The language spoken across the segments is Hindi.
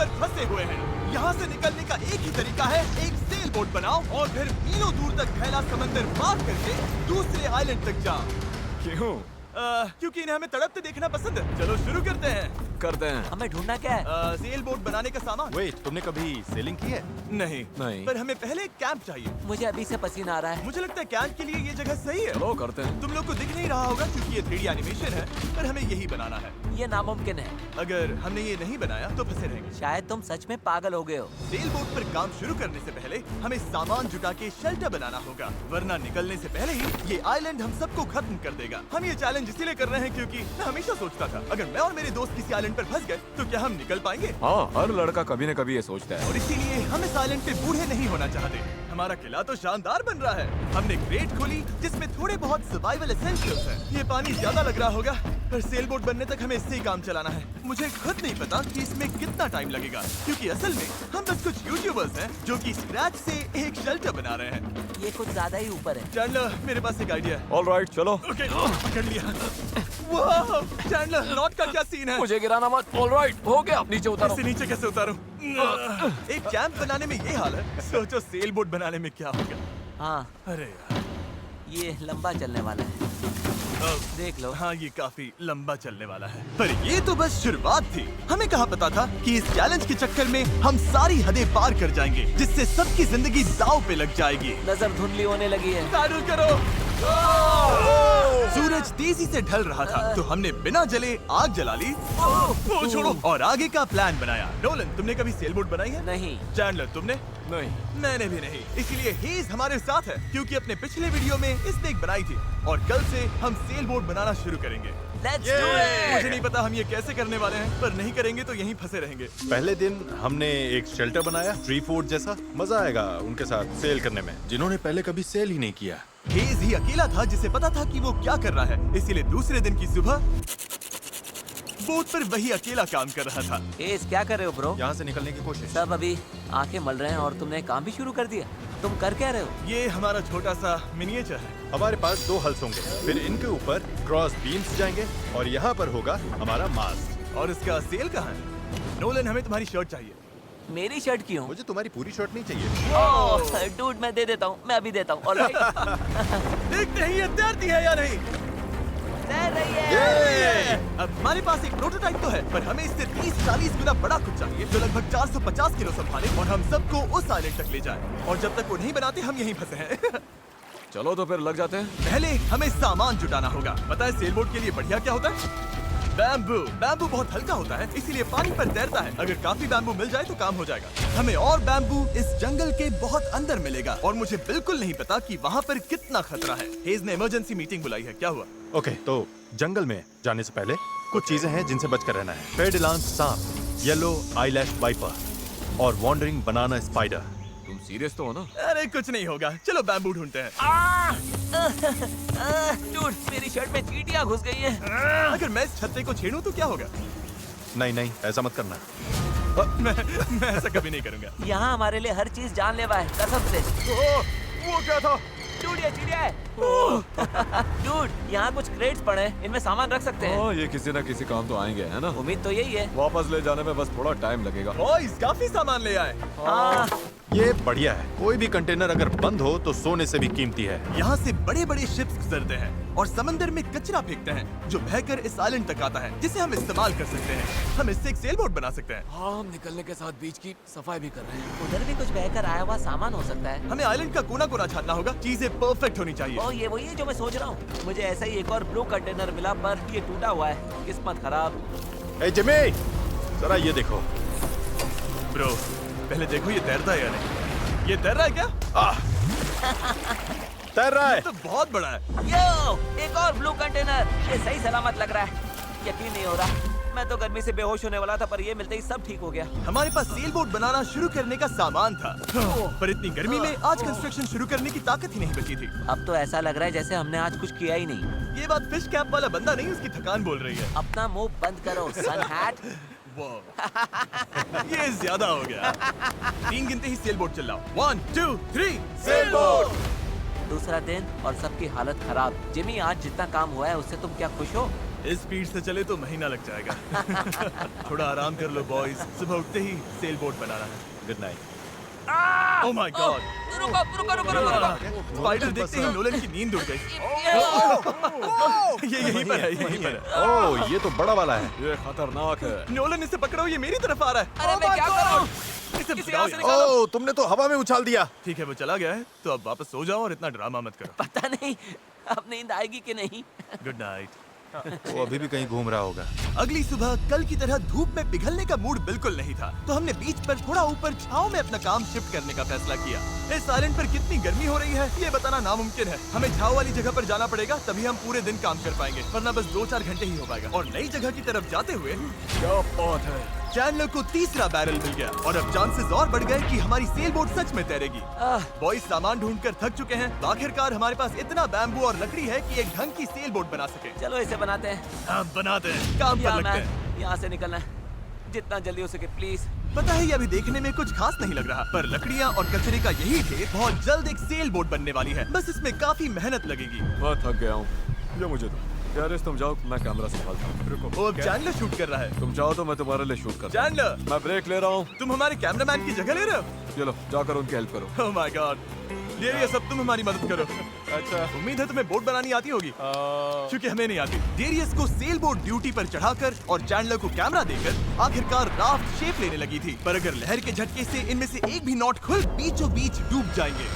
पर फंसे हुए हैं। यहाँ से निकलने का एक ही तरीका है, एक सेल बोट बनाओ और फिर मीलों दूर तक फैला समंदर पार करके दूसरे आइलैंड तक जाओ। क्यों? क्योंकि इन्हें हमें तड़पते देखना पसंद है। चलो शुरू करते हैं। हमें ढूंढना क्या है? सेल बोट बनाने का सामान। वेट, तुमने कभी सेलिंग की है? नहीं नहीं। पर हमें पहले एक कैंप चाहिए। मुझे अभी से पसीना आ रहा है। मुझे लगता है कैंप के लिए ये जगह सही है। चलो करते हैं। तुम लोग को दिख नहीं रहा होगा क्योंकि ये 3D एनिमेशन है, पर हमें यही बनाना है। ये नामुमकिन है। अगर हमने ये नहीं बनाया तो फंसे रहेंगे। शायद तुम सच में पागल हो गए हो। सेल बोट पर काम शुरू करने से पहले हमें सामान जुटा के शेल्टर बनाना होगा, वरना निकलने से पहले ही ये आइलैंड हम सबको खत्म कर देगा। हम ये चैलेंज इसीलिए कर रहे हैं क्योंकि मैं हमेशा सोचता था अगर मैं और मेरे दोस्त किसी आइलैंड पर फंस गए तो क्या हम निकल पाएंगे। हाँ, हर लड़का कभी न कभी ये सोचता है। और इसीलिए हम इस आइलैंड पे बूढ़े नहीं होना चाहते। हमारा किला तो शानदार बन रहा है। हमने क्रेट खोली जिसमें थोड़े बहुत सर्वाइवल एसेंशियल्स हैं। ये पानी ज्यादा लग रहा होगा, पर सेल बोट बनने तक हमें इससे ही काम चलाना है। मुझे खुद नहीं पता कि इसमें कितना टाइम लगेगा, क्योंकि असल में हम बस कुछ यूट्यूबर्स हैं जो कि स्क्रैच से एक शेल्टर बना रहे हैं। ये कुछ ज्यादा ही ऊपर है। चैंडलर, मेरे पास एक आइडिया है। ऑलराइट, चलो। ओके, पकड़ लिया। वाह, चैंडलर, रॉड का क्या सीन है? मुझे गिराना मत। ऑलराइट, हो गया, नीचे उतारो। इसे नीचे कैसे उतारूं? एक कैंप बनाने में ये हाल है, सोचो सेल बोट बनाने में क्या होगा। हाँ, अरे यार, ये लंबा चलने वाला है। देख लो। हाँ, ये काफी लंबा चलने वाला है। पर ये तो बस शुरुआत थी। हमें कहाँ पता था कि इस चैलेंज के चक्कर में हम सारी हदें पार कर जाएंगे, जिससे सबकी जिंदगी दांव पे लग जाएगी। नजर धुंधली होने लगी है। पैडल करो। सूरज तेजी से ढल रहा था, तो हमने बिना जले आग जला ली। ओ, छोड़ो। और आगे का प्लान बनाया। नोलन, तुमने कभी सेल बोट बनाई है? नहीं। चैंडलर, तुमने? नहीं। मैंने भी नहीं। इसीलिए हेज हमारे साथ है, क्योंकि अपने पिछले वीडियो में इसने एक बनाई थी और कल से हम सेल बोट बनाना शुरू करेंगे। Let's do it! मुझे नहीं पता हम ये कैसे करने वाले हैं, पर नहीं करेंगे तो यहीं फंसे रहेंगे। पहले दिन हमने एक शेल्टर बनाया, ट्री फोर्ट जैसा। मजा आएगा उनके साथ सेल करने में, जिन्होंने पहले कभी सेल ही नहीं किया। हेज ही अकेला था जिसे पता था कि वो क्या कर रहा है, इसीलिए दूसरे दिन की सुबह बोट पर वही अकेला काम कर रहा था। एस, क्या कर रहे हो ब्रो? यहाँ से निकलने की कोशिश। सब अभी आंखें मल रहे हैं और तुमने काम भी शुरू कर दिया। तुम कर क्या रहे हो? ये हमारा छोटा सा मिनिएचर है। हमारे पास 2 हल्स होंगे, फिर इनके ऊपर क्रॉस बीम्स जाएंगे और यहाँ पर होगा हमारा मास्ट। और इसका सेल कहाँ है? नोलन, हमें तुम्हारी शर्ट चाहिए। मेरी शर्ट क्यों? मुझे तुम्हारी पूरी शर्ट नहीं चाहिए। ओह, डूड, मैं दे देता हूँ। मैं अभी देता हूँ। ऑलराइट। देखते हैं ये तैरती है या नहीं। तैर रही है। अब हमारे पास एक प्रोटोटाइप तो है, पर हमें इससे 30-40 गुना बड़ा कुछ चाहिए जो लगभग 450 किलो संभाले और हम सबको उस आइलैंड तक ले जाए। और जब तक वो नहीं बनाते हम यहीं फंसे हैं। चलो तो फिर लग जाते हैं। पहले हमें सामान जुटाना होगा। पता है सेल बोट के लिए बढ़िया क्या होता है? बैम्बू। बैम्बू बहुत हल्का होता है, इसीलिए पानी पर तैरता है। अगर काफी बैम्बू मिल जाए तो काम हो जाएगा। हमें और बैम्बू इस जंगल के बहुत अंदर मिलेगा और मुझे बिल्कुल नहीं पता कि वहाँ पर कितना खतरा है। हेज ने इमरजेंसी मीटिंग बुलाई है, क्या हुआ? ओके, तो जंगल में जाने से पहले कुछ चीजें हैं जिनसे बचकर रहना है। फेडिलांस सांप, येलो आईलैश वाइपर और वॉन्डरिंग बनाना स्पाइडर। तुम सीरियस तो हो ना? अरे कुछ नहीं होगा, चलो बैम्बू ढूंढते हैं। डूड, मेरी शर्ट में चींटियां घुस गई हैं। अगर मैं इस छत्ते को छेड़ूं तो क्या होगा? नहीं नहीं, ऐसा मत करना। मैं ऐसा कभी नहीं करूंगा। यहाँ हमारे लिए हर चीज जानलेवा है, कसम से। वो क्या था? डूड, ये चिड़िया है। डूड, यहाँ कुछ क्रेट्स पड़े हैं, इनमें सामान रख सकते हैं। हाँ, ये किसी न किसी काम तो आएंगे, है ना? उम्मीद तो यही है। वापस ले जाने में बस थोड़ा टाइम लगेगा। बॉयज, काफी सामान ले आए। हाँ, ये बढ़िया है। कोई भी कंटेनर अगर बंद हो तो सोने से भी कीमती है। यहाँ से बड़े बड़े शिप्स गुजरते हैं और समंदर में कचरा फेंकते हैं जो बहकर इस आइलैंड तक आता है, जिसे हम इस्तेमाल कर सकते हैं। हम इससे एक सेल बोट बना सकते हैं। हाँ, हम निकलने के साथ बीच की सफाई भी कर रहे हैं। उधर भी कुछ बहकर आया हुआ सामान हो सकता है। हमें आइलैंड का कोना कोना छानना होगा, चीजें परफेक्ट होनी चाहिए। ओ, ये वही है जो मैं सोच रहा हूँ। मुझे ऐसा ही एक और ब्लू कंटेनर मिला, पर ये टूटा हुआ है। किस्मत खराब। ए जिमी, जरा ये देखो। ब्रो, पहले देखो ये तैरता है या नहीं। ये तैर रहा है क्या? तैर रहा है। तो बहुत बड़ा है। यो, एक और ब्लू कंटेनर। ये सही सलामत लग रहा है। यकीन नहीं हो रहा। मैं तो गर्मी से बेहोश होने वाला था, पर ये मिलते ही सब ठीक हो गया। हमारे पास सेल बोट बनाना शुरू करने का सामान था, पर इतनी गर्मी में आज कंस्ट्रक्शन शुरू करने की ताकत ही नहीं बची थी। अब तो ऐसा लग रहा है जैसे हमने आज कुछ किया ही नहीं। ये बात फिश कैप वाला बंदा नहीं, उसकी थकान बोल रही है। अपना मुंह बंद करो, सन हैट। ये ज्यादा हो गया। 3 गिनते ही सेल बोट चलाओ। 1 2 3 सेल बोट। दूसरा दिन और सबकी हालत खराब। जिमी, आज जितना काम हुआ है उससे तुम क्या खुश हो? इस स्पीड से चले तो महीना लग जाएगा। थोड़ा आराम कर लो बॉयज, सुबह उठते ही सेल बोट बनाना है। Good night. Oh my God, रुको रुको रुको रुको। स्पाइडर देखते ही नोलन की नींद उड़ गई। ये यहीं पर है, यहीं पर है। ओह, ये तो बड़ा वाला है। ये खतरनाक है। नोलन इसे पकड़ो, ये मेरी तरफ आ रहा है। अरे मैं क्या करूं? इसे किसी भगाओ और से यार। निकालो। ओह, तुमने तो हवा में उछाल दिया। ठीक है, वो चला गया है, तो अब वापस सो जाओ और इतना ड्रामा मत करो। पता नहीं अब नींद आएगी कि नहीं। Good night. वो अभी भी कहीं घूम रहा होगा। अगली सुबह कल की तरह धूप में पिघलने का मूड बिल्कुल नहीं था, तो हमने बीच पर थोड़ा ऊपर छांव में अपना काम शिफ्ट करने का फैसला किया। इस आइलैंड पर कितनी गर्मी हो रही है ये बताना नामुमकिन है। हमें छांव वाली जगह पर जाना पड़ेगा, तभी हम पूरे दिन काम कर पाएंगे, वरना बस 2-4 घंटे ही हो पाएगा। और नई जगह की तरफ जाते हुए क्या बात है। चैंडलर को तीसरा बैरल मिल गया और अब चांसेस और बढ़ गए कि हमारी सेल बोट सच में तैरेगी। बॉयज सामान ढूंढकर थक चुके हैं, तो आखिरकार हमारे पास इतना बैम्बू और लकड़ी है कि एक ढंग की सेल बोट बना सके। चलो इसे बनाते हैं। हम बनाते हैं, काम पर या लगते हैं। मैं यहाँ से निकलना है, जितना जल्दी हो सके प्लीज। पता है ये अभी देखने में कुछ खास नहीं लग रहा, पर लकड़ियाँ और कचरे का यही ढेर बहुत जल्द एक सेल बोट बनने वाली है। बस इसमें काफी मेहनत लगेगी। मैं थक गया हूँ, ये मुझे दो। गैरेज तुम जाओ, मैं कैमरा संभालता हूँ। रुको, वो अब चैंडलर शूट कर रहा है। तुम चाहो तो मैं तुम्हारे लिए शूट कर। चैंडलर, मैं ब्रेक ले रहा हूँ। तुम हमारे कैमरामैन की जगह ले रहे हो? चलो जाकर उनकी हेल्प करो। ओह माय गॉड, ये सब तुम हमारी मदद करो। अच्छा उम्मीद है तुम्हें बोट बनानी आती होगी, क्योंकि हमें नहीं आती। डेरियस को सेल बोट ड्यूटी पर चढ़ाकर और चैंडलर को कैमरा देकर आखिरकार राफ्ट शेप लेने लगी थी, पर अगर लहर के झटके से इनमें से एक भी नॉट खुल बीचों बीच डूब जाएंगे।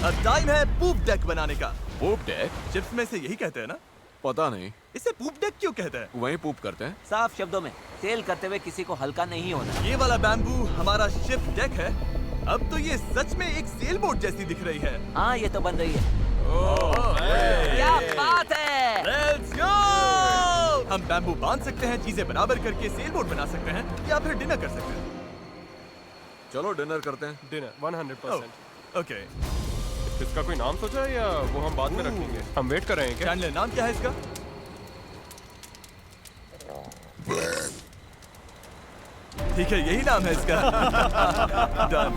अब टाइम है पूप डेक बनाने का। पूप डेक? चिप्स में से यही कहते हैं ना? पता नहीं, इसे पूप डेक क्यों कहते हैं? वहीं पूप करते हैं। साफ शब्दों में, सेल करते हुए किसी को हल्का नहीं होना। ये वाला बैम्बू हमारा शिप डेक है। अब तो ये सच में एक सेल बोट जैसी दिख रही है। हाँ ये तो बन रही है। क्या बात है। Let's go! हम बैम्बू बांध सकते हैं, चीजें बराबर करके सेल बोट बना सकते हैं, या फिर डिनर कर सकते हैं। चलो डिनर करते हैं। डिनर 100%। ओके, इसका कोई नाम सोचा है या वो हम बाद में रखेंगे? हम वेट कर रहे हैं क्या? चैंडलर नाम क्या है इसका? ठीक है, यही नाम है इसका। Done.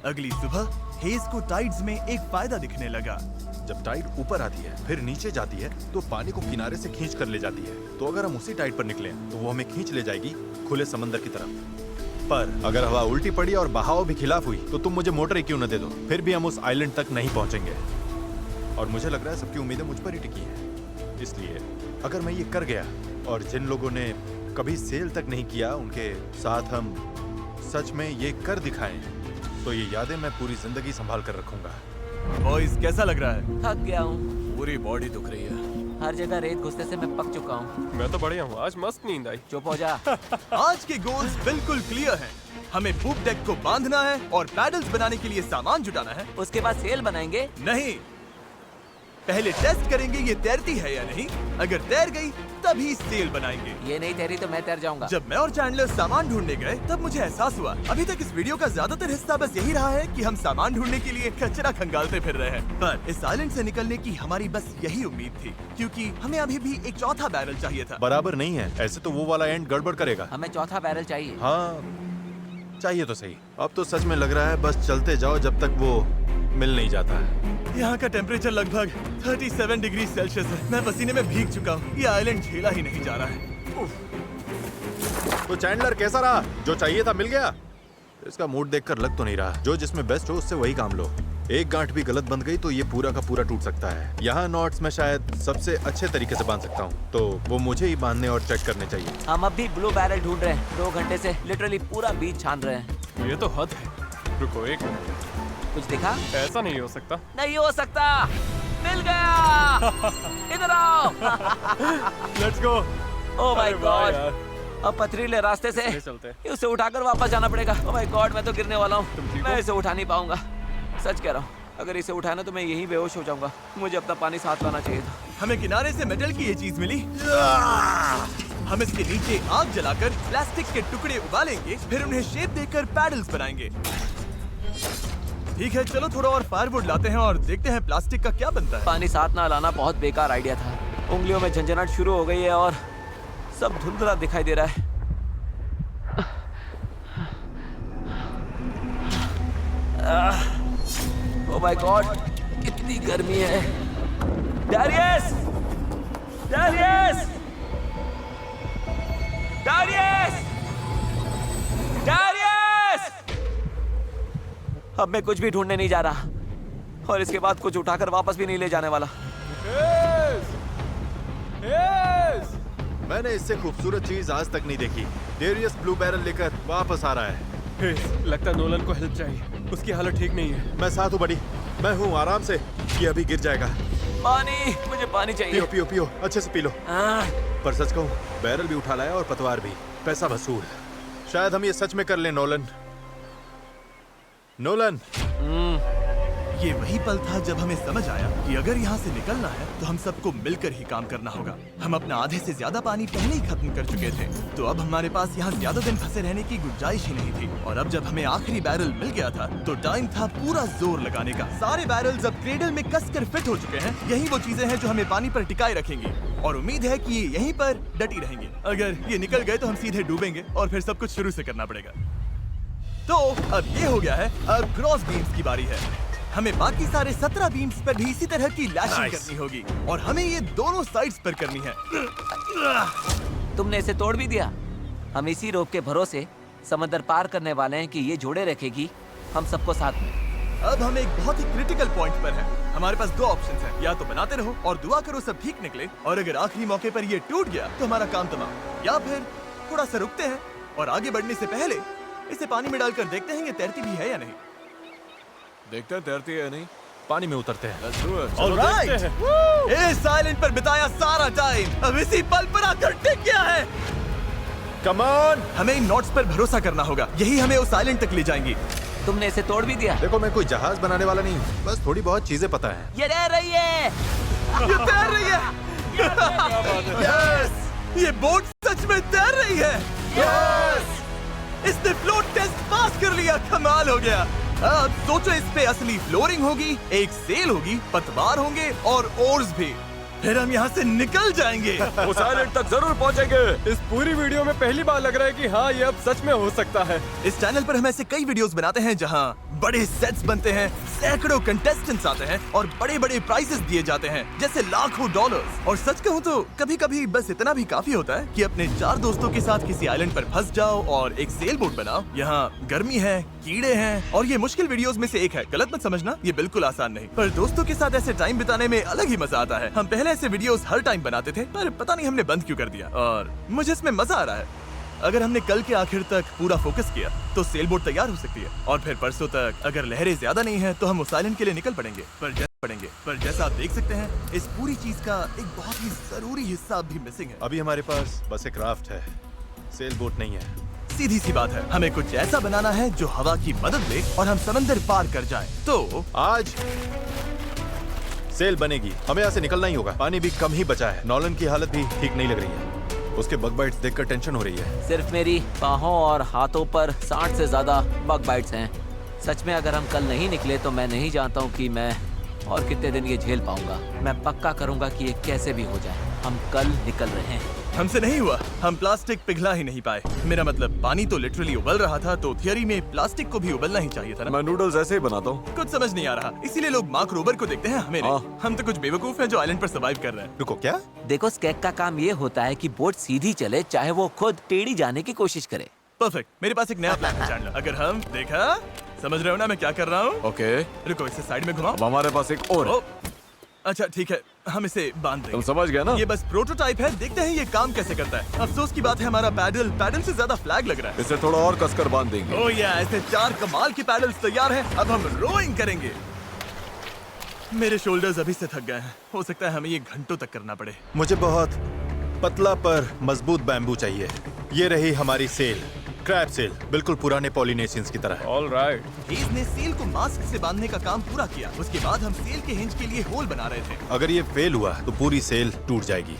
अगली सुबह हेज को टाइड्स में एक फायदा दिखने लगा। जब टाइड ऊपर आती है फिर नीचे जाती है तो पानी को किनारे से खींच कर ले जाती है। तो अगर हम उसी टाइड पर निकले तो वो हमें खींच ले जाएगी खुले समंदर की तरफ। पर अगर हवा उल्टी पड़ी और बहाव भी खिलाफ हुई तो तुम मुझे मोटर ही क्यों न दे दो, फिर भी हम उस आइलैंड तक नहीं पहुंचेंगे। और मुझे लग रहा है सबकी उम्मीदें मुझ पर ही टिकी हैं। इसलिए अगर मैं ये कर गया और जिन लोगों ने कभी सेल तक नहीं किया उनके साथ हम सच में ये कर दिखाएं, तो ये यादें मैं पूरी जिंदगी संभाल कर रखूंगा। बॉयज कैसा लग रहा है? थक गया हूँ, पूरी बॉडी दुख रही है। हर जगह रेत घुसने से मैं पक चुका हूँ। मैं तो बढ़िया हूँ, आज मस्त नींद आई। चुप हो जा। आज के गोल्स बिल्कुल क्लियर हैं। हमें पूप डेक को बांधना है और पैडल्स बनाने के लिए सामान जुटाना है। उसके बाद सेल बनाएंगे। नहीं, पहले टेस्ट करेंगे ये तैरती है या नहीं। अगर तैर गई तभी सेल बनाएंगे। ये नहीं तैरी तो मैं तैर जाऊंगा। जब मैं और चैंडलर सामान ढूंढने गए तब मुझे एहसास हुआ अभी तक इस वीडियो का ज्यादातर हिस्सा बस यही रहा है कि हम सामान ढूंढने के लिए कचरा खंगालते फिर रहे हैं। पर इस आइलैंड से निकलने की हमारी बस यही उम्मीद थी, क्योंकि हमें अभी भी एक चौथा बैरल चाहिए था। बराबर नहीं है, ऐसे तो वो वाला एंड गड़बड़ करेगा। हमें चौथा बैरल चाहिए। हाँ चाहिए तो सही। अब तो सच में लग रहा है बस चलते जाओ जब तक वो मिल नहीं जाता है। यहाँ का टेम्परेचर लगभग 37 डिग्री सेल्सियस है। मैं पसीने में भीग चुका हूँ। ये आइलैंड झेला ही नहीं जा रहा है। तो चैंडलर कैसा रहा? जो चाहिए था मिल गया? इसका मूड देखकर लग तो नहीं रहा। जो जिसमें बेस्ट हो उससे वही काम लो। एक गांठ भी गलत बंध गई तो ये पूरा का पूरा टूट सकता है। यहाँ नॉट्स में शायद सबसे अच्छे तरीके से बांध सकता हूँ, तो वो मुझे ही बांधने और चेक करने चाहिए। हम अब भी ब्लू बैरल ढूंढ रहे हैं। 2 घंटे से लिटरली पूरा बीच छान रहे हैं। ये तो हद है। रुको एक मिनट, कुछ दिखा? ऐसा नहीं हो सकता। नहीं हो सकता। मिल गया। इधर आओ। Let's go. ओह माय अरे वाह गॉड। यार। अब पथरीले रास्ते से चले चलते हैं। उसे उठाकर वापस जाना पड़ेगा। ओह माय गॉड, मैं तो गिरने वाला हूँ। तुम ठीक मैं हो? इसे उठा नहीं पाऊंगा। सच कह रहा हूँ, अगर इसे उठाना तो मैं यहीं बेहोश हो जाऊंगा। मुझे अपना पानी साथ लाना चाहिए था। हमें किनारे से मेटल की ये चीज मिली। हम इसके नीचे आग जलाकर प्लास्टिक के टुकड़े उबालेंगे, फिर उन्हें शेप देकर पैडल्स बनाएंगे। ठीक है, चलो थोड़ा और फायरवुड लाते हैं और देखते हैं प्लास्टिक का क्या बनता है। पानी साथ ना लाना बहुत बेकार आइडिया था। उंगलियों में झंझनाहट शुरू हो गई है और सब धुंधला दिखाई दे रहा है। ओह माय गॉड, कितनी गर्मी है। Darius, Darius! Darius! Darius! अब मैं कुछ भी ढूंढने नहीं जा रहा और इसके बाद कुछ उठाकर वापस भी नहीं ले जाने वाला। मैंने इससे खूबसूरत चीज आज तक नहीं देखी। डेरियस ब्लू बैरल लेकर वापस आ रहा है। लगता है नोलन को हेल्प चाहिए, उसकी हालत ठीक नहीं है। मैं साथ हूँ बड़ी, मैं हूँ, आराम से। ये अभी गिर जाएगा। पानी, मुझे पानी चाहिए। पियो पियो पियो, अच्छे से पी लो। पर सच कहूँ, बैरल भी उठा लाया और पतवार भी। पैसा वसूल। शायद हम ये सच में कर लें नोलन। नोलन, ये वही पल था जब हमें समझ आया कि अगर यहाँ से निकलना है तो हम सबको मिलकर ही काम करना होगा। हम अपना आधे से ज्यादा पानी पहले ही खत्म कर चुके थे, तो अब हमारे पास यहाँ ज्यादा दिन फंसे रहने की गुंजाइश ही नहीं थी। और अब जब हमें आखिरी बैरल मिल गया था तो टाइम था पूरा जोर लगाने का। सारे बैरल्स अब क्रेडल में कसकर फिट हो चुके हैं। यही वो चीजें हैं जो हमें पानी पर टिकाए रखेंगी और उम्मीद है कि ये यहीं पर डटी रहेंगे। अगर ये निकल गए तो हम सीधे डूबेंगे और फिर सब कुछ शुरू से करना पड़ेगा। तो अब ये हो गया है, अब क्रॉस बीम्स की बारी है। हमें बाकी सारे 17 बीम्स पर भी इसी तरह की लैशिंग करनी होगी और हमें ये दोनों साइड्स पर करनी है। तुमने इसे तोड़ भी दिया। हम इसी रोप के भरोसे समंदर पार करने वाले हैं कि ये जोड़े रखेगी हम सबको साथ में। अब हम एक बहुत ही क्रिटिकल पॉइंट पर हैं। हमारे पास दो ऑप्शंस हैं, या तो बनाते रहो और दुआ करो सब ठीक निकले, और अगर आखिरी मौके पर ये टूट गया तो हमारा काम तमाम, या फिर थोड़ा सा रुकते हैं और आगे बढ़ने से पहले इसे पानी में डालकर देखते हैं ये तैरती भी है या नहीं। देखते हैं तैरती है या नहीं। पानी में उतरते हैं। Let's do it. All right! इस आइलैंड पर बिताया सारा टाइम अब इसी पल पर आकर टिक गया है। Come on! हमें इन नोट्स पर भरोसा करना होगा, यही हमें उस आइलैंड तक ले जाएंगी। तुमने इसे तोड़ भी दिया। देखो, मैं कोई जहाज बनाने वाला नहीं, बस थोड़ी बहुत चीजें पता है। ये रह रही है। ये तैर रही है। यस! ये बोट सच में तैर रही है। यस! इसने फ्लोट टेस्ट पास कर लिया। कमाल हो गया। अब सोचो, इस पे असली फ्लोरिंग होगी, एक सेल होगी, पतवार होंगे और ओर्स भी। फिर हम यहाँ से निकल जाएंगे। उस आइलैंड तक जरूर पहुंचेंगे। इस पूरी वीडियो में पहली बार लग रहा है कि हाँ, ये अब सच में हो सकता है। इस चैनल पर हम ऐसे कई वीडियोस बनाते हैं जहाँ बड़े सेट्स बनते हैं, सैकड़ों कंटेस्टेंट्स आते हैं और बड़े बड़े प्राइजेस दिए जाते हैं, जैसे लाखों डॉलर्स। और सच कहूँ तो कभी कभी बस इतना भी काफी होता है कि अपने 4 दोस्तों के साथ किसी आइलैंड पर फंस जाओ और एक सेल बोट बनाओ। यहाँ गर्मी है, कीड़े हैं और ये मुश्किल वीडियोस में से एक है। गलत मत समझना, ये बिल्कुल आसान नहीं, पर दोस्तों के साथ ऐसे टाइम बिताने में अलग ही मजा आता है। हम पहले ऐसे वीडियोस हर टाइम बनाते थे, पर पता नहीं हमने बंद क्यों कर दिया, और मुझे इसमें मजा आ रहा है। अगर हमने कल के आखिर तक पूरा फोकस किया तो सेल बोट तैयार हो सकती है, और फिर परसों तक अगर लहरें ज्यादा नहीं है तो हम उस आइलैंड के लिए निकल पड़ेंगे। पर जैसा आप देख सकते हैं, इस पूरी चीज का एक बहुत ही जरूरी हिस्सा अब भी मिसिंग है। अभी हमारे पास बस एक राफ्ट है, सेल बोट नहीं है। सीधी सी बात है, हमें कुछ ऐसा बनाना है जो हवा की मदद ले और हम समंदर पार कर जाएं। तो आज सेल बनेगी, हमें यहाँ से निकलना ही होगा। पानी भी कम ही बचा है। नॉलन की हालत भी ठीक नहीं लग रही है, उसके बग बाइट्स देखकर टेंशन हो रही है। सिर्फ मेरी बाहों और हाथों पर 60 से ज्यादा बग बाइट्स हैं। सच में अगर हम कल नहीं निकले तो मैं नहीं जानता हूँ कि मैं और कितने दिन ये झेल पाऊंगा। मैं पक्का करूंगा कि ये कैसे भी हो जाए। हम कल निकल रहे हैं। हमसे नहीं हुआ, हम प्लास्टिक पिघला ही नहीं पाए। मेरा मतलब, पानी तो लिटरली उबल रहा था, तो थियरी में प्लास्टिक को भी उबलना ही चाहिए था ना। मैं नूडल्स ऐसे ही बनाता हूँ। कुछ समझ नहीं आ रहा, इसीलिए लोग मार्क रोबर को देखते हैं, हमें नहीं। हम तो कुछ बेवकूफ हैं जो आइलैंड पर सर्वाइव कर रहे हैं। रुको, क्या? देखो, स्केक का काम ये होता है कि बोट सीधी चले, चाहे वो खुद टेढ़ी जाने की कोशिश करे। परफेक्ट, मेरे पास एक नया प्लान है चैंडलर। अगर हम देखा, समझ रहे हो ना मैं क्या कर रहा हूँ? ओके, रुको, इसे साइड में घुमाओ। अब हमारे पास एक और है। ओ, अच्छा ठीक है, हम इसे बांध देंगे। तुम समझ गया ना? ये बस प्रोटोटाइप है, देखते हैं ये काम कैसे करता है। अफसोस की बात है, हमारा पैडल से ज्यादा फ्लैग लग रहा है। इसे थोड़ा और कसकर बांध देंगे। ओह या, ऐसे 4 कमाल के पैडल्स तैयार हैं। अब हम रोइंग करेंगे। मेरे शोल्डर्स अभी से थक गए हैं, हो सकता है हमें ये घंटों तक करना पड़े। मुझे बहुत पतला पर मजबूत बैम्बू चाहिए। ये रही हमारी सेल, क्रैब सेल, बिल्कुल पुराने पॉलिनेशियंस की तरह। All right. हेज ने सेल को मास्क से बांधने का काम पूरा किया। उसके बाद हम सेल के हिंज के लिए होल बना रहे थे। अगर ये फेल हुआ तो पूरी सेल टूट जाएगी।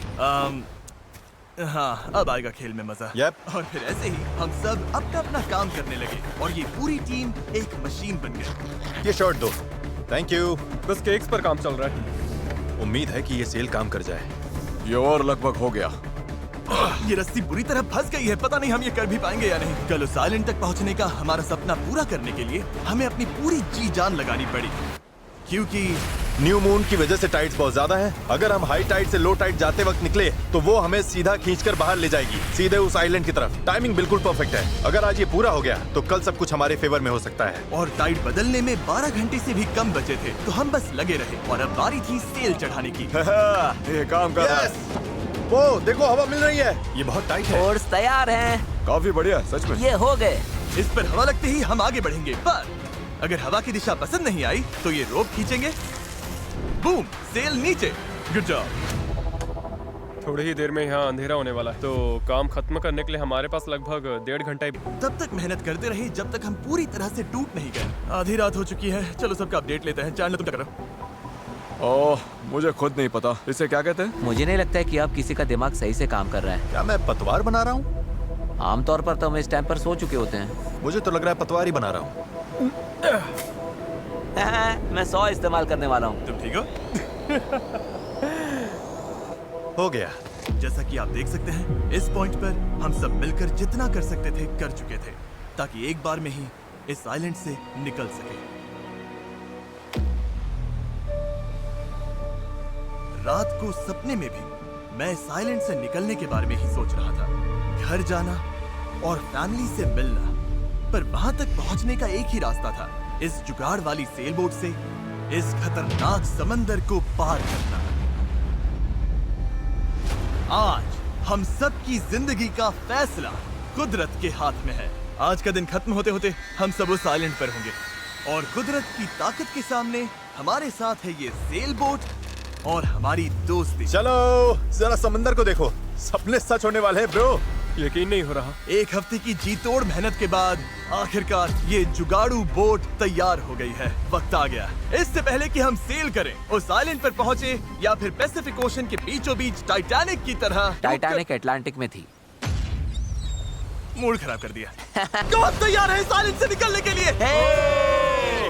हाँ, अब आएगा खेल में मजा। Yep. और फिर ऐसे ही हम सब अपना अपना काम करने लगे और ये पूरी टीम एक मशीन बन गई। ये शॉट दो। Thank you. बस केक्स पर काम चल रहा है। उम्मीद है कि ये सेल काम कर जाए। ये और लगभग हो गया। ये रस्सी बुरी तरह फंस गई है, पता नहीं हम ये कर भी पाएंगे या नहीं। कल उस आइलैंड तक पहुंचने का हमारा सपना पूरा करने के लिए हमें अपनी पूरी जी जान लगानी पड़ी, क्योंकि न्यू मून की वजह से टाइड्स बहुत ज्यादा हैं। अगर हम हाई टाइड से लो टाइड जाते वक्त निकले तो वो हमें सीधा खींचकर बाहर ले जाएगी, सीधे उस आइलैंड की तरफ। टाइमिंग बिल्कुल परफेक्ट है। अगर आज ये पूरा हो गया तो कल सब कुछ हमारे फेवर में हो सकता है। और टाइड बदलने में 12 घंटे से भी कम बचे थे, तो हम बस लगे रहे और अब बारी थी सेल चढ़ाने की। ये काम कर रहा है। Yes! वो देखो हवा मिल रही है। ये बहुत टाइट है। ओर्स तैयार हैं। काफी बढ़िया, सच में। ये हो गए। इस पर हवा लगते ही हम आगे बढ़ेंगे, पर अगर हवा की दिशा पसंद नहीं आई तो ये रोप खींचेंगे। बूम, सेल नीचे। Good job. थोड़ी ही देर में यहाँ अंधेरा होने वाला है, तो काम खत्म करने के लिए हमारे पास लगभग 1.5 घंटा ही। तब तक मेहनत करते रहे जब तक हम पूरी तरह से टूट नहीं गए। आधी रात हो चुकी है, चलो सबका अपडेट लेते हैं। चैनल तुम क्या कर रहे हो? ओह, मुझे खुद नहीं पता इसे क्या कहते हैं। मुझे नहीं लगता है कि अब किसी का दिमाग सही से काम कर रहा है। क्या मैं पतवार बना रहा हूँ? आमतौर पर तो हम इस टाइम पर सो चुके होते हैं। मुझे तो लग रहा है पतवार ही बना रहा हूँ। मैं 100 इस्तेमाल करने वाला हूँ। तुम ठीक हो? हो गया। जैसा कि आप देख सकते हैं, इस पॉइंट पर हम सब मिलकर जितना कर सकते थे कर चुके थे, ताकि एक बार में ही इस आइलैंड से निकल सके। रात को सपने में भी मैं इस आइलैंड से निकलने के बारे में ही सोच रहा था। घर जाना और फैमिली से मिलना, पर वहां तक पहुंचने का एक ही रास्ता था, इस जुगाड़ वाली सेल बोट से इस खतरनाक समंदर को पार करना। आज हम सब की जिंदगी का फैसला कुदरत के हाथ में है। आज का दिन खत्म होते होते हम सब उस आइलैंड पर होंगे और कुदरत की ताकत के सामने हमारे साथ है ये सेल बोट और हमारी दोस्ती। चलो जरा समंदर को देखो, सपने सच होने वाले हैं ब्रो। यकीन नहीं हो रहा। एक हफ्ते की जी तोड़ मेहनत के बाद आखिरकार ये जुगाड़ू बोट तैयार हो गई है। वक्त आ गया, इससे पहले कि हम सेल करें, उस आइलैंड पर पहुंचे या फिर पैसिफिक ओशन के बीचों बीच टाइटैनिक की तरह। टाइटैनिक अटलांटिक में थी। मूड खराब कर दिया। कौन तैयार है इस आइलैंड से निकलने के लिए?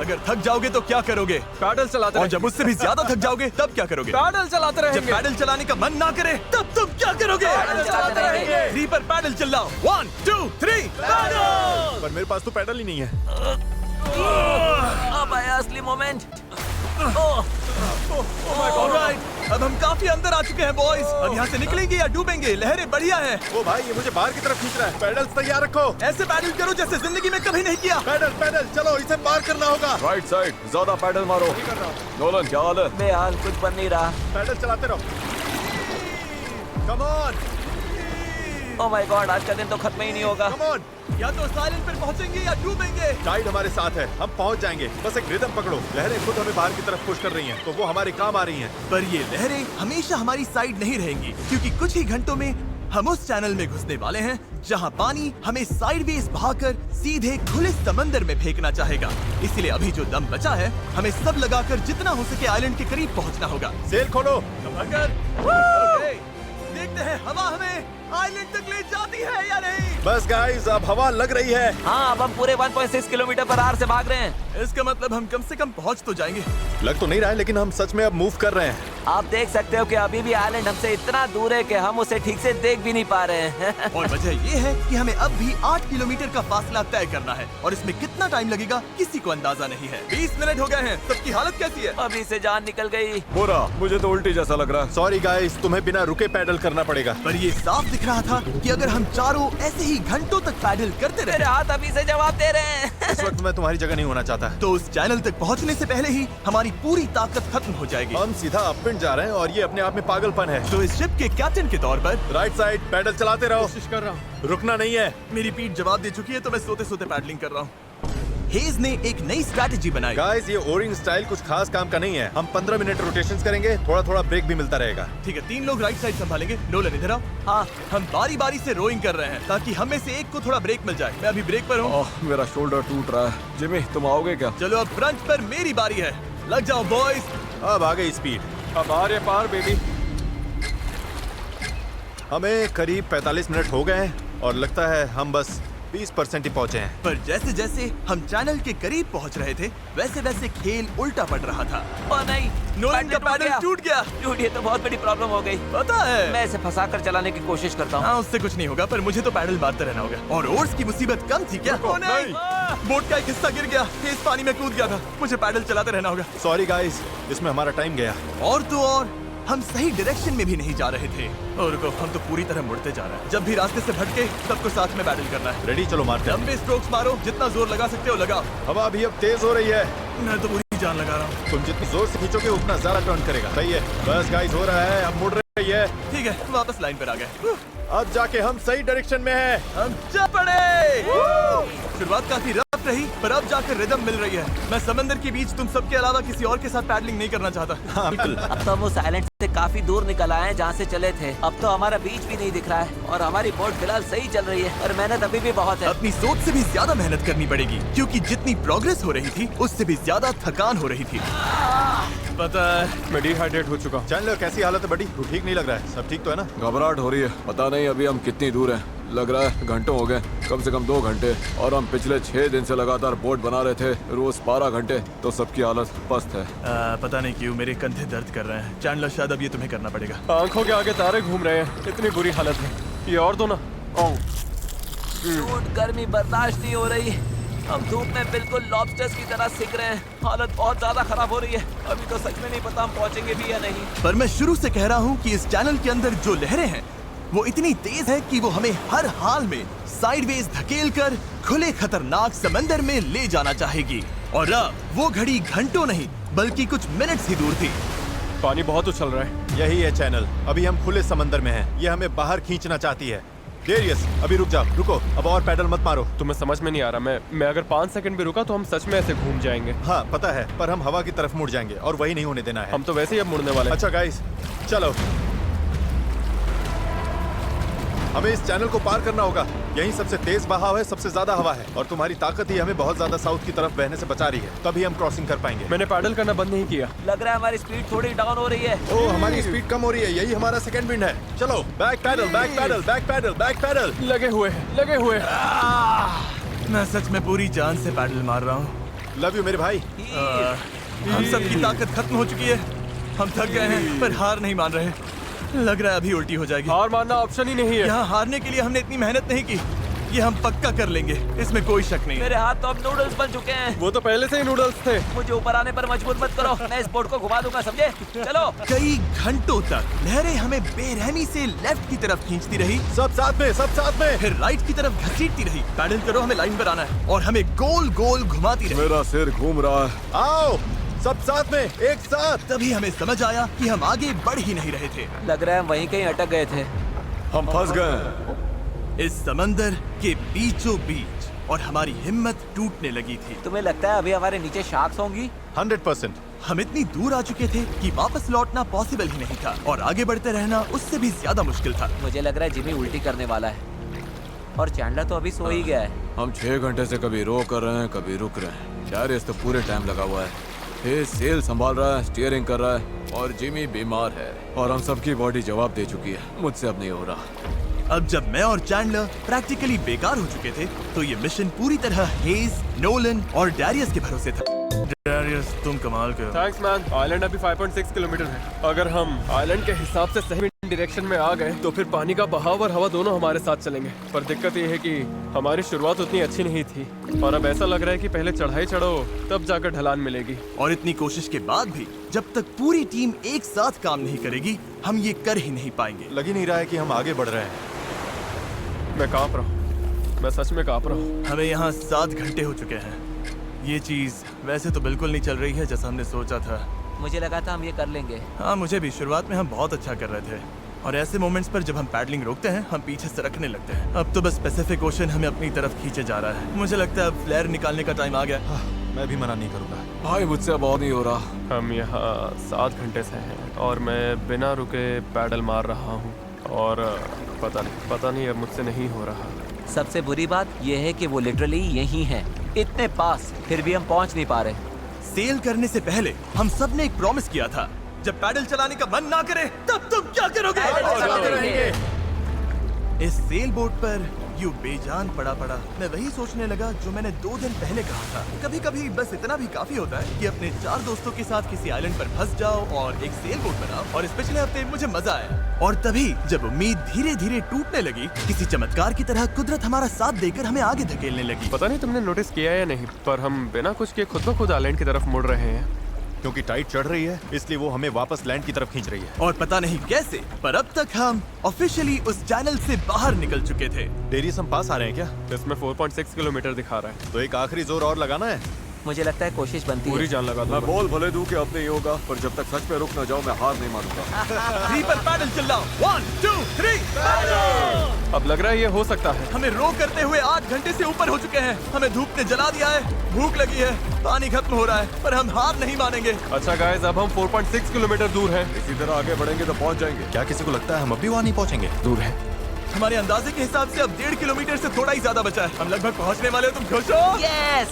अगर थक जाओगे तो क्या करोगे? पैडल चलाते और रहेंगे। जब उससे भी ज्यादा थक जाओगे तब क्या करोगे? पैडल चलाते जब रहेंगे। पैडल चलाने का मन ना करे तब तुम क्या करोगे? पैडल चलाते रहेंगे। 3 पर पैडल चिल्लाओ। 1 2 3 पैडल। पर मेरे पास तो पैडल ही नहीं है। अब आया असली मोमेंट। ऑलराइट, अब हम काफी अंदर आ चुके हैं बॉयज। अब यहाँ से निकलेंगे या डूबेंगे? लहरें बढ़िया हैं। ओ भाई, ये मुझे बाहर की तरफ खींच रहा है। पैडल तैयार रखो। ऐसे पैडल करो जैसे जिंदगी में कभी नहीं किया। पैडल पैडल चलो, इसे पार करना होगा। राइट साइड, ज्यादा पैडल मारो। नोलन, क्या हाल है? बेहाल, कुछ बन नहीं रहा। पैडल चलाते रहो। Come on, oh my God, आज का दिन तो खत्म ही नहीं होगा। Come on. या तो साइलेंट पर पहुंचेंगे या डूबेंगे। टाइड हमारे साथ है, हम पहुंच जाएंगे। बस एक रिदम पकड़ो। लहरें खुद हमें बाहर की तरफ पुश कर रही हैं, तो वो हमारे काम आ रही हैं। पर ये लहरें हमेशा हमारी साइड नहीं रहेंगी, क्योंकि कुछ ही घंटों में हम उस चैनल में घुसने वाले हैं जहां पानी हमें साइडवेज बहाकर सीधे खुले समंदर में फेंकना चाहेगा। इसलिए अभी जो दम बचा है, हमें सब लगाकर जितना हो सके आइलैंड के करीब पहुंचना होगा। सेल खोलो। ओके, देखते हैं हवा हमें आइलैंड तक ले जाती है या नहीं। बस गाइस, अब हवा लग रही है। हाँ, अब हम पूरे 1.6 किलोमीटर पर आवर से भाग रहे हैं। इसका मतलब हम कम से कम पहुंच तो जाएंगे। लग तो नहीं रहा है, लेकिन हम सच में अब मूव कर रहे हैं। आप देख सकते हो कि अभी भी आइलैंड हमसे इतना दूर है कि हम उसे ठीक से देख भी नहीं पा रहे हैं। और वजह ये है कि हमें अब भी 8 किलोमीटर का फासला तय करना है और इसमें कितना टाइम लगेगा किसी को अंदाजा नहीं है। 20 मिनट हो गए हैं। सबकी हालत कैसी है? अभी से जान निकल गई। बुरा, मुझे तो उल्टी जैसा लग रहा है। सॉरी गाइस, तुम्हें बिना रुके पैडल करना पड़ेगा। पर ये साफ दिख रहा था कि अगर हम चारों ऐसे ही घंटों तक पैडल करते मेरे रहे हाथ अभी से जवाब दे रहे हैं। इस वक्त मैं तुम्हारी जगह नहीं होना चाहता। तो उस चैनल तक पहुंचने से पहले ही हमारी पूरी ताकत खत्म हो जाएगी। हम सीधा अपविंड जा रहे हैं और ये अपने आप में पागलपन है। तो इस शिप के कैप्टन के तौर पर राइट साइड पैडल चलाते रहो। कोशिश कर रहा हूँ। रुकना नहीं है। मेरी पीठ जवाब दे चुकी है, तो मैं सोते सोते पैडलिंग कर रहा हूँ। हेज ने एक नई स्ट्रैटेजी बनाई। गाइस, ये ओरिंग स्टाइल कुछ खास काम का नहीं है। हम 15 मिनट रोटेशंस करेंगे, थोड़ा थोड़ा ब्रेक भी मिलता रहेगा। ठीक है, 3 लोग राइट साइड संभालेंगे। नोलन इधर आओ। हाँ, हम बारी बारी से रोइंग कर रहे हैं ताकि हम में से एक को थोड़ा ब्रेक मिल जाए। मैं अभी ब्रेक पर हूँ। ओह, मेरा शोल्डर टूट रहा है। जिमी, तुम आओगे क्या? चलो अब फ्रंट पर मेरी बारी है। लग जाओ बॉयज। अब आ गई स्पीड। अब आ रहे पार बेबी। हमें करीब 45 मिनट हो गए हैं और लगता है हम बस 20% ही पहुंचे हैं। पर जैसे जैसे हम चैनल के करीब पहुंच रहे थे, वैसे वैसे खेल उल्टा पड़ रहा था। और नहीं, नोलन का पैडल टूट गया। टूट, ये तो बहुत बड़ी प्रॉब्लम हो गई। पता है, मैं इसे फंसा कर चलाने की कोशिश करता हूँ। हाँ उससे कुछ नहीं होगा, पर मुझे तो पैडल मारते रहना होगा। और ओर्स की मुसीबत कम थी क्या? ओ नहीं, बोट का एक हिस्सा गिर गया, तेज पानी में कूद गया था। मुझे पैडल चलाते रहना होगा। सॉरी गाइस, इसमें हमारा टाइम गया। और तो और हम सही डायरेक्शन में भी नहीं जा रहे थे। और रुको, हम तो पूरी तरह मुड़ते जा रहे हैं। जब भी रास्ते से भटके सबको साथ में पैडल करना है। रेडी, चलो मारते हैं। लंबे स्ट्रोक्स मारो, जितना जोर लगा सकते हो लगाओ। हवा भी अब तेज हो रही है। मैं तो पूरी जान लगा रहा हूँ। तुम जितनी जोर से खींचोगे उतना ज्यादा टर्न करेगा। सही है, बस गाइस हो रहा है, अब मुड़ रही है। ठीक है, वापस लाइन पर आ गए। अब जाके हम सही डायरेक्शन में हैं। हम जा पड़े। शुरुआत काफी रफ रही, पर अब जाकर रिदम मिल रही है। मैं समंदर के बीच तुम सबके अलावा किसी और के साथ पैडलिंग नहीं करना चाहता। हाँ, बिल्कुल। अब तो हम उस आइलैंड से काफी दूर निकल आए हैं जहाँ से चले थे। अब तो हमारा बीच भी नहीं दिख रहा है और हमारी बोट फिलहाल सही चल रही है, और मेहनत अभी भी बहुत है। अपनी सोच से भी ज्यादा मेहनत करनी पड़ेगी, क्योंकि जितनी प्रोग्रेस हो रही थी उससे भी ज्यादा थकान हो रही थी। पता है, मैं डिहाइड्रेट हो चुका हूँ। चैंडलर कैसी हालत है बड़ी? तू ठीक नहीं लग रहा है। सब ठीक तो है ना? घबराहट हो रही है, पता नहीं अभी हम कितनी दूर हैं। लग रहा है घंटों हो गए, कम से कम 2 घंटे। और हम पिछले 6 दिन से लगातार बोट बना रहे थे, रोज 12 घंटे। तो सबकी हालत पस्त है। पता नहीं क्यों मेरे कंधे दर्द कर रहे हैं। चैंडलर, शायद अब ये तुम्हें करना पड़ेगा। आंखों के आगे तारे घूम रहे हैं, इतनी बुरी हालत है। ये और दो ना। धूप, गर्मी बर्दाश्त नहीं हो रही। हम धूप में बिल्कुल लॉबस्टर्स की तरह सिक रहे हैं। हालत बहुत ज्यादा खराब हो रही है। अभी तो सच में नहीं पता हम पहुंचेंगे भी या नहीं। पर मैं शुरू से कह रहा हूँ कि इस चैनल के अंदर जो लहरें हैं वो इतनी तेज है कि वो हमें हर हाल में साइडवेज धकेल कर खुले खतरनाक समंदर में ले जाना चाहेगी। और अब वो घड़ी घंटों नहीं बल्कि कुछ मिनट्स ही दूर थी। पानी बहुत उछल रहा है। यही है चैनल, अभी हम खुले समंदर में हैं। ये हमें बाहर खींचना चाहती है। डेरियस, अभी रुक जा। रुको, अब और पैडल मत मारो। तुम्हें समझ में नहीं आ रहा, मैं अगर 5 सेकंड भी रुका तो हम सच में ऐसे घूम जाएंगे। हाँ पता है, पर हम हवा की तरफ मुड़ जाएंगे और वही नहीं होने देना है। हम तो वैसे ही अब मुड़ने वाले हैं। अच्छा गाइस, चलो। हमें इस चैनल को पार करना होगा। यही सबसे तेज बहाव है, सबसे ज्यादा हवा है, और तुम्हारी ताकत ही हमें बहुत ज्यादा साउथ की तरफ बहने से बचा रही है। तभी हम क्रॉसिंग कर पाएंगे। मैंने पैडल करना बंद नहीं किया। लग रहा है हमारी स्पीड थोड़ी डाउन हो रही है। ओह, हमारी स्पीड कम हो रही है। यही हमारा सेकंड विंड है। चलो, back paddle, back paddle, back paddle, back paddle. लगे हुए हैं, लगे हुए हैं। मैं सच में पूरी जान से पैडल मार रहा हूँ। लव यू मेरे भाई। हम सबकी ताकत खत्म हो चुकी है। हम थक गए हैं, पर हार नहीं मान रहे। लग रहा है अभी उल्टी हो जाएगी। हार मानना ऑप्शन ही नहीं है। यहाँ हारने के लिए हमने इतनी मेहनत नहीं की। ये हम पक्का कर लेंगे, इसमें कोई शक नहीं। मेरे हाथ तो अब नूडल्स बन चुके हैं। वो तो पहले से ही नूडल्स थे। मुझे ऊपर आने पर मजबूर मत करो, मैं इस बोट को घुमा दूंगा, समझे? चलो। कई घंटों तक लहरें हमें बेरहमी से लेफ्ट की तरफ खींचती रही, सब साथ में, सब साथ में। फिर राइट की तरफ घसीटती रही। पैडल करो, हमें लाइन पर आना है, और हमें गोल गोल घुमाती रही। मेरा सिर घूम रहा है। आओ, सब साथ में, एक साथ। तभी हमें समझ आया कि हम आगे बढ़ ही नहीं रहे थे। लग रहा है हम वहीं कहीं अटक गए थे। हम फंस गए इस समंदर के बीचों बीच, और हमारी हिम्मत टूटने लगी थी। तुम्हें लगता है अभी हमारे नीचे शार्क्स होंगी? 100%। हम इतनी दूर आ चुके थे कि वापस लौटना पॉसिबल ही नहीं था, और आगे बढ़ते रहना उससे भी ज्यादा मुश्किल था। मुझे लग रहा है जिमी उल्टी करने वाला है, और चैंडलर तो अभी सो ही गया है। हम 6 घंटे से कभी रो कर रहे हैं, कभी रुक रहे हैं। डैरियस तो पूरे टाइम लगा हुआ है। हे सेल संभाल रहा है, स्टीयरिंग कर रहा है, और जिमी बीमार है, और हम सबकी बॉडी जवाब दे चुकी है। मुझसे अब नहीं हो रहा। अब जब मैं और चैंडलर प्रैक्टिकली बेकार हो चुके थे, तो ये मिशन पूरी तरह हेज, नोलन और डैरियस के भरोसे था। डैरियस, तुम कमाल के हो। Thanks man. आइलैंड अभी 5.6 किलोमीटर है। अगर हम आइलैंड के हिसाब से सही डायरेक्शन में आ गए तो फिर पानी का बहाव और हवा दोनों हमारे साथ चलेंगे। पर दिक्कत ये है कि हमारी शुरुआत उतनी अच्छी नहीं थी, और अब ऐसा लग रहा है कि पहले चढ़ाई चढ़ो तब जाकर ढलान मिलेगी। और इतनी कोशिश के बाद भी जब तक पूरी टीम एक साथ काम नहीं करेगी, हम ये कर ही नहीं पाएंगे। लग ही नहीं रहा है कि हम आगे बढ़ रहे हैं। मैं कांप रहा हूँ, मैं सच में कांप रहा हूँ। हमें यहाँ 7 घंटे हो चुके हैं। ये चीज वैसे तो बिल्कुल नहीं चल रही है जैसा हमने सोचा था। मुझे लगा था हम ये कर लेंगे। हाँ, मुझे भी। शुरुआत में हम बहुत अच्छा कर रहे थे, और ऐसे मोमेंट्स पर जब हम पैडलिंग रोकते हैं, हम पीछे सरकने लगते हैं। अब तो बस पैसिफिक ओशन हमें अपनी तरफ खींचे जा रहा है। मुझे लगता है अब फ्लेयर निकालने का टाइम आ गया। मैं भी मना नहीं करूंगा। भाई मुझसे अब और नहीं हो रहा। हम यहाँ 7 घंटे से हैं और मैं बिना रुके पैडल मार रहा हूँ, और पता नहीं अब मुझसे नहीं हो रहा। सबसे बुरी बात यह है कि वो लिटरली यहीं है, इतने पास, फिर भी हम पहुंच नहीं पा रहे। सेल करने से पहले हम सब ने एक प्रॉमिस किया था, जब पैडल चलाने का मन ना करे तब तुम क्या करोगे? पैडल चलाते रहेंगे। इस सेल बोट पर यूं बेजान पड़ा मैं वही सोचने लगा जो मैंने 2 दिन पहले कहा था। कभी कभी बस इतना भी काफी होता है कि अपने 4 दोस्तों के साथ किसी आइलैंड पर फंस जाओ और एक सेल बोट बनाओ। और इस पिछले हफ्ते मुझे मजा आया। और तभी जब उम्मीद धीरे धीरे टूटने लगी, किसी चमत्कार की तरह कुदरत हमारा साथ देकर हमें आगे धकेलने लगी। पता नहीं तुमने नोटिस किया या नहीं, पर हम बिना कुछ किए खुद ब खुद आइलैंड की तरफ मुड़ रहे हैं। क्योंकि टाइड चढ़ रही है, इसलिए वो हमें वापस लैंड की तरफ खींच रही है। और पता नहीं कैसे, पर अब तक हम ऑफिशियली उस चैनल से बाहर निकल चुके थे। डेरियस हम पास आ रहे हैं क्या? इसमें 4.6 किलोमीटर दिखा रहा है। तो एक आखिरी जोर और लगाना है। मुझे लगता है कोशिश बनती पूरी है। जान लगा मैं दूंगा। बोल भले दूं कि अब नहीं होगा, पर जब तक सच में रुक न जाऊं मैं हार नहीं मानूंगा। 3 पर पैडल चिल्लाओ। 1 2 3 अब लग रहा है ये हो सकता है। हमें रो करते हुए 8 घंटे से ऊपर हो चुके हैं। हमें धूप ने जला दिया है, भूख लगी है, पानी खत्म हो रहा है, पर हम हार नहीं मानेंगे। अच्छा गाइस, अब हम 4.6 किलोमीटर दूर हैं। इसी तरह आगे बढ़ेंगे तो पहुंच जाएंगे। क्या किसी को लगता है हम अभी वहाँ नहीं पहुँचेंगे? दूर है। हमारे अंदाजे के हिसाब से अब 1.5 किलोमीटर से थोड़ा ही ज्यादा बचा है। हम लगभग पहुंचने वाले हो। तुम खुश हो? यस।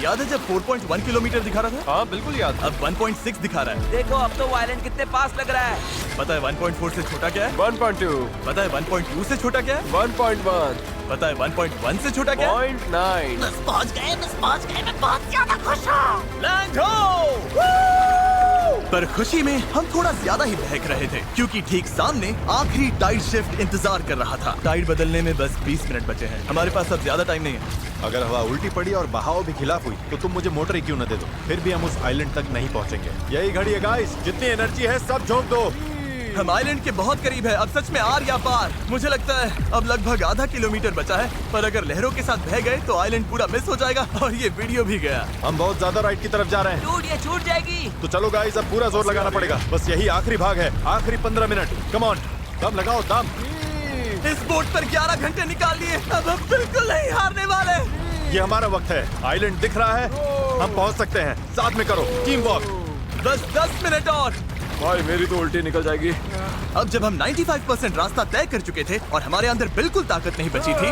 याद है जब 4.1 किलोमीटर दिखा रहा था? हाँ बिल्कुल याद। अब 1.6 दिखा रहा है। देखो अब तो वो आइलैंड कितने पास लग रहा है। पता है 1.4 से छोटा क्या है? 1.2, पता है 1.2 से छोटा क्या है? 1.1, पता है 1.1 से छोटा क्या है? 0.9। लैंड हो! पर खुशी में हम थोड़ा ज्यादा ही बहक रहे थे, क्योंकि ठीक सामने आखिरी टाइड शिफ्ट इंतजार कर रहा था। टाइड बदलने में बस 20 मिनट बचे हैं। हमारे पास अब ज्यादा टाइम नहीं है। अगर हवा उल्टी पड़ी और बहाव भी खिलाफ हुई तो तुम मुझे मोटर ही क्यों न दे दो, फिर भी हम उस आइलैंड तक नहीं पहुंचेंगे। यही घड़ी है गाइस, जितनी एनर्जी है सब झोंक दो। हम आइलैंड के बहुत करीब है। अब सच में आर या पार। मुझे लगता है अब लगभग आधा किलोमीटर बचा है, पर अगर लहरों के साथ बह गए तो आइलैंड पूरा मिस हो जाएगा और ये वीडियो भी गया। हम बहुत ज्यादा राइट की तरफ जा रहे हैं। डूड ये छूट जाएगी। तो चलो गाइस, अब पूरा जोर लगाना पड़ेगा। बस यही आखिरी भाग है, आखिरी 15 मिनट। कम ऑन, दम लगाओ दम। इस बोट पर 11 घंटे निकाल लिए। अब हम बिल्कुल नहीं हारने वाले। ये हमारा वक्त है। आइलैंड दिख रहा है, हम पहुंच सकते हैं। साथ में करो, टीम वर्क। बस 10 मिनट और। भाई मेरी तो उल्टी निकल जाएगी। अब जब हम 95% रास्ता तय कर चुके थे और हमारे अंदर बिल्कुल ताकत नहीं बची थी,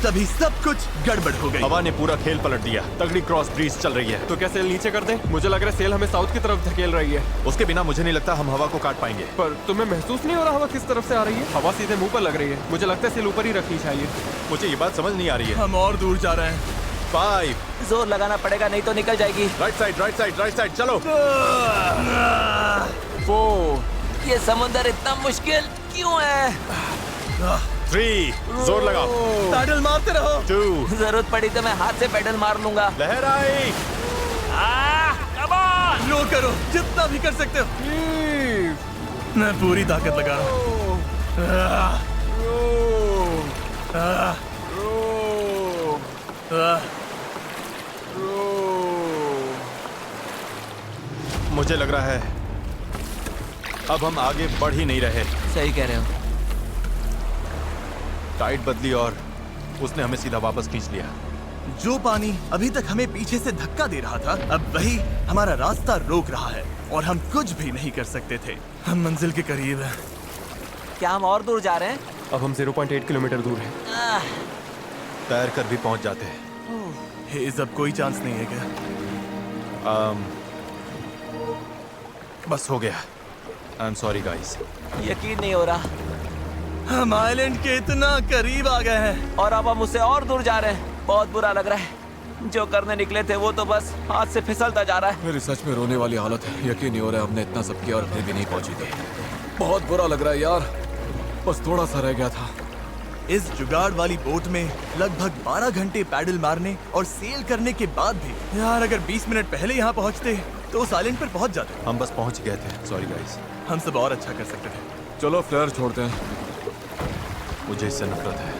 तभी सब कुछ गड़बड़ हो गई। हवा ने पूरा खेल पलट दिया। तगड़ी क्रॉस ब्रीज चल रही है। तो क्या सेल नीचे कर दें? मुझे लग रहा है सेल हमें साउथ की तरफ धकेल रही है। उसके बिना मुझे नहीं लगता हम हवा को काट पाएंगे। पर तुम्हें महसूस नहीं हो रहा हवा किस तरफ से आ रही है? हवा सीधे मुंह पर लग रही है। मुझे लगता है सेल ऊपर ही रखनी चाहिए। मुझे ये बात समझ नहीं आ रही है। हम और दूर जा रहे हैं। 5 जोर लगाना पड़ेगा नहीं तो निकल जाएगी। Right side right side right side चलो। 4, ये समुंदर इतना मुश्किल क्यों है? 3 जोर लगाओ। पैडल मारते रहो। 2 जरूरत पड़ी तो मैं हाथ से पेडल मार लूंगा। लहर आई। Come on. रो करो जितना भी कर सकते हो। मैं पूरी ताकत लगा रहा हूँ। मुझे लग रहा है अब हम आगे बढ़ ही नहीं रहे। सही कह रहे हो। टाइड बदली और उसने हमें सीधा वापस खींच लिया। जो पानी अभी तक हमें पीछे से धक्का दे रहा था, अब वही हमारा रास्ता रोक रहा है और हम कुछ भी नहीं कर सकते थे। हम मंजिल के करीब हैं। क्या हम और दूर जा रहे हैं? अब हम 0.8 किलोमीटर दूर हैं। आह, तैर कर भी पहुंच जाते हैं। हेज, अब कोई चांस नहीं है क्या? बस हो गया। I am sorry guys. यकीन नहीं हो रहा। हम आइलैंड के इतना करीब आ गए हैं। और अब हम उससे और दूर जा रहे हैं। बहुत बुरा लग रहा है। जो करने निकले थे वो तो बस हाथ से फिसलता जा रहा है। मेरी सच में रोने वाली हालत है। यकीन नहीं हो रहा है हमने इतना सब किया और फिर भी नहीं पहुंची थी। बहुत बुरा लग रहा है यार। बस थोड़ा सा रह गया था। इस जुगाड़ वाली बोट में लगभग 12 घंटे पैडल मारने और सेल करने के बाद भी यार, अगर 20 मिनट पहले यहाँ पहुँचते तो उस आइलैंड पर पहुँच जाते। हम बस पहुंच गए थे। Sorry guys. हम सब और अच्छा कर सकते थे। चलो फ्लेयर छोड़ते हैं। मुझे इससे नफरत है।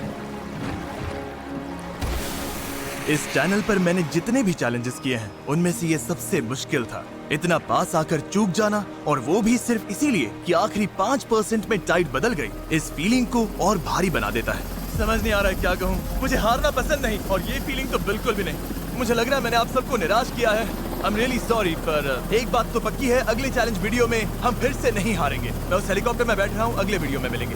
इस चैनल पर मैंने जितने भी चैलेंजेस किए हैं उनमें से ये सबसे मुश्किल था। इतना पास आकर चूक जाना, और वो भी सिर्फ इसीलिए कि आखिरी 5% में टाइड बदल गई, इस फीलिंग को और भारी बना देता है। समझ नहीं आ रहा है क्या कहूँ। मुझे हारना पसंद नहीं और ये फीलिंग तो बिल्कुल भी नहीं। मुझे लग रहा है मैंने आप सबको निराश किया है। I'm really sorry, पर एक बात तो पक्की है, अगले चैलेंज वीडियो में हम फिर से नहीं हारेंगे। मैं उस हेलीकॉप्टर में बैठ रहा हूँ। अगले वीडियो में मिलेंगे।